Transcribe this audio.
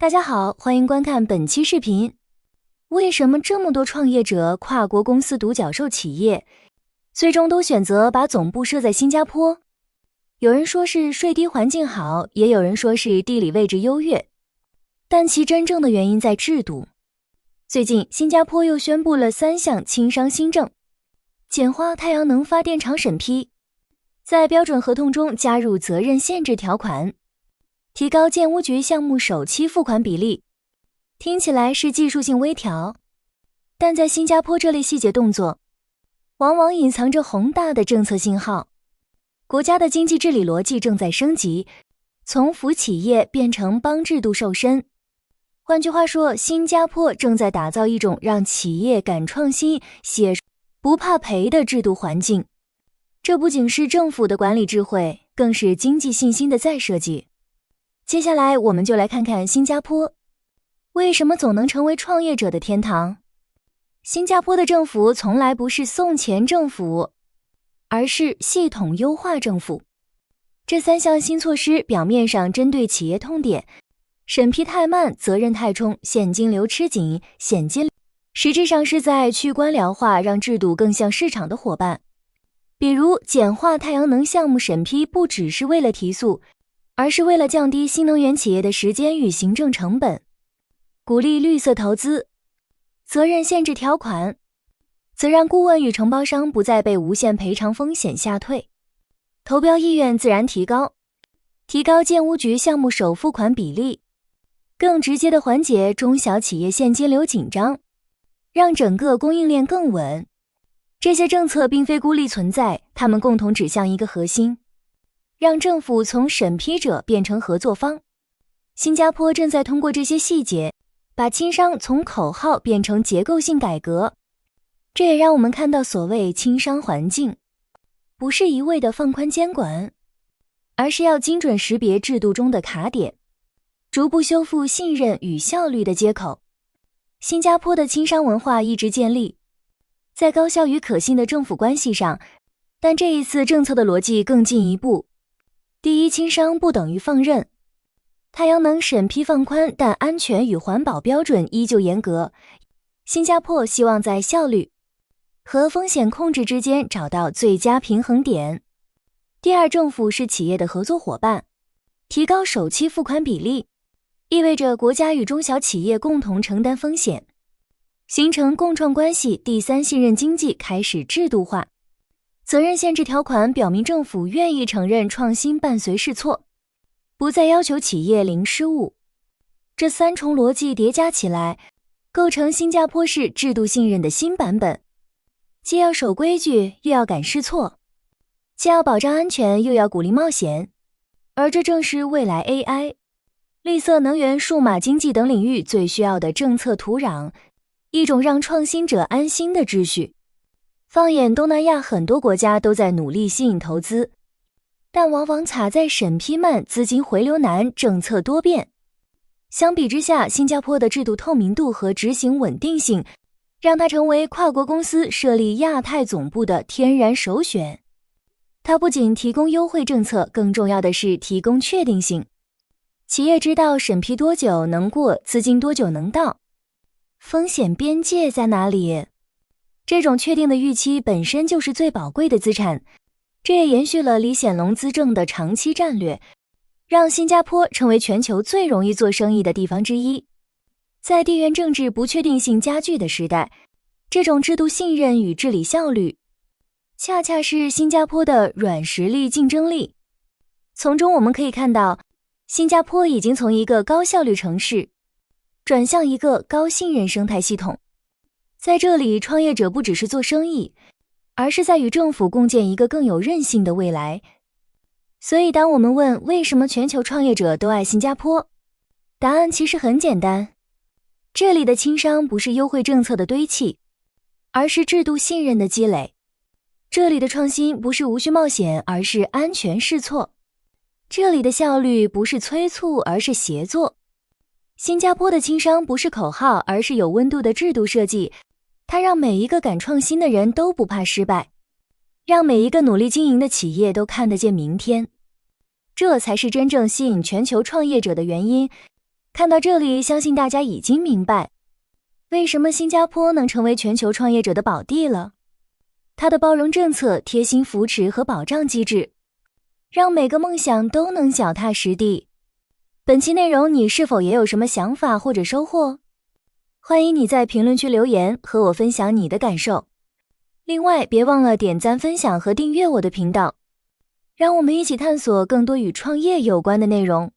大家好，欢迎观看本期视频。为什么这么多创业者、跨国公司独角兽企业，最终都选择把总部设在新加坡？有人说是税低环境好，也有人说是地理位置优越，但其真正的原因在制度。最近，新加坡又宣布了3项轻商新政，简化太阳能发电厂审批，在标准合同中加入责任限制条款，提高建屋局项目首期付款比例。听起来是技术性微调，但在新加坡这类细节动作，往往隐藏着宏大的政策信号。国家的经济治理逻辑正在升级，从扶企业变成帮制度瘦身。换句话说，新加坡正在打造一种让企业敢创新、写不怕赔的制度环境。这不仅是政府的管理智慧，更是经济信心的再设计。接下来我们就来看看新加坡为什么总能成为创业者的天堂。新加坡的政府从来不是送钱政府，而是系统优化政府。这3项新措施表面上针对企业痛点，审批太慢、责任太重、现金流吃紧、现金，实质上是在去官僚化，让制度更像市场的伙伴。比如简化太阳能项目审批，不只是为了提速，而是为了降低新能源企业的时间与行政成本，鼓励绿色投资。责任限制条款则让顾问与承包商不再被无限赔偿风险吓退，投标意愿自然提高，提高建屋局项目首付款比例，更直接地缓解中小企业现金流紧张，让整个供应链更稳。这些政策并非孤立存在，它们共同指向一个核心，让政府从审批者变成合作方。新加坡正在通过这些细节，把轻商从口号变成结构性改革。这也让我们看到所谓轻商环境，不是一味的放宽监管，而是要精准识别制度中的卡点，逐步修复信任与效率的接口。新加坡的轻商文化一直建立在高效与可信的政府关系上，但这一次政策的逻辑更进一步。第一，轻商不等于放任。太阳能审批放宽，但安全与环保标准依旧严格。新加坡希望在效率和风险控制之间找到最佳平衡点。第二，政府是企业的合作伙伴，提高首期付款比例，意味着国家与中小企业共同承担风险，形成共创关系。第三，信任经济开始制度化。责任限制条款表明政府愿意承认创新伴随试错，不再要求企业零失误。这3重逻辑叠加起来，构成新加坡式制度信任的新版本，既要守规矩，又要敢试错，既要保障安全，又要鼓励冒险。而这正是未来 AI、绿色能源、数码经济等领域最需要的政策土壤，一种让创新者安心的秩序。放眼东南亚，很多国家都在努力吸引投资，但往往卡在审批慢、资金回流难、政策多变。相比之下，新加坡的制度透明度和执行稳定性，让它成为跨国公司设立亚太总部的天然首选。它不仅提供优惠政策，更重要的是提供确定性。企业知道审批多久能过，资金多久能到，风险边界在哪里。这种确定的预期本身就是最宝贵的资产。这也延续了李显龙资政的长期战略，让新加坡成为全球最容易做生意的地方之一。在地缘政治不确定性加剧的时代，这种制度信任与治理效率，恰恰是新加坡的软实力竞争力。从中我们可以看到，新加坡已经从一个高效率城市，转向一个高信任生态系统。在这里，创业者不只是做生意，而是在与政府共建一个更有韧性的未来。所以当我们问为什么全球创业者都爱新加坡，答案其实很简单。这里的轻商不是优惠政策的堆砌，而是制度信任的积累。这里的创新不是无需冒险，而是安全试错。这里的效率不是催促，而是协作。新加坡的轻商不是口号，而是有温度的制度设计。它让每一个敢创新的人都不怕失败，让每一个努力经营的企业都看得见明天。这才是真正吸引全球创业者的原因，看到这里，相信大家已经明白，为什么新加坡能成为全球创业者的宝地了。它的包容政策、贴心扶持和保障机制，让每个梦想都能脚踏实地。本期内容你是否也有什么想法或者收获？欢迎你在评论区留言和我分享你的感受。另外，别忘了点赞、分享和订阅我的频道，让我们一起探索更多与创业有关的内容。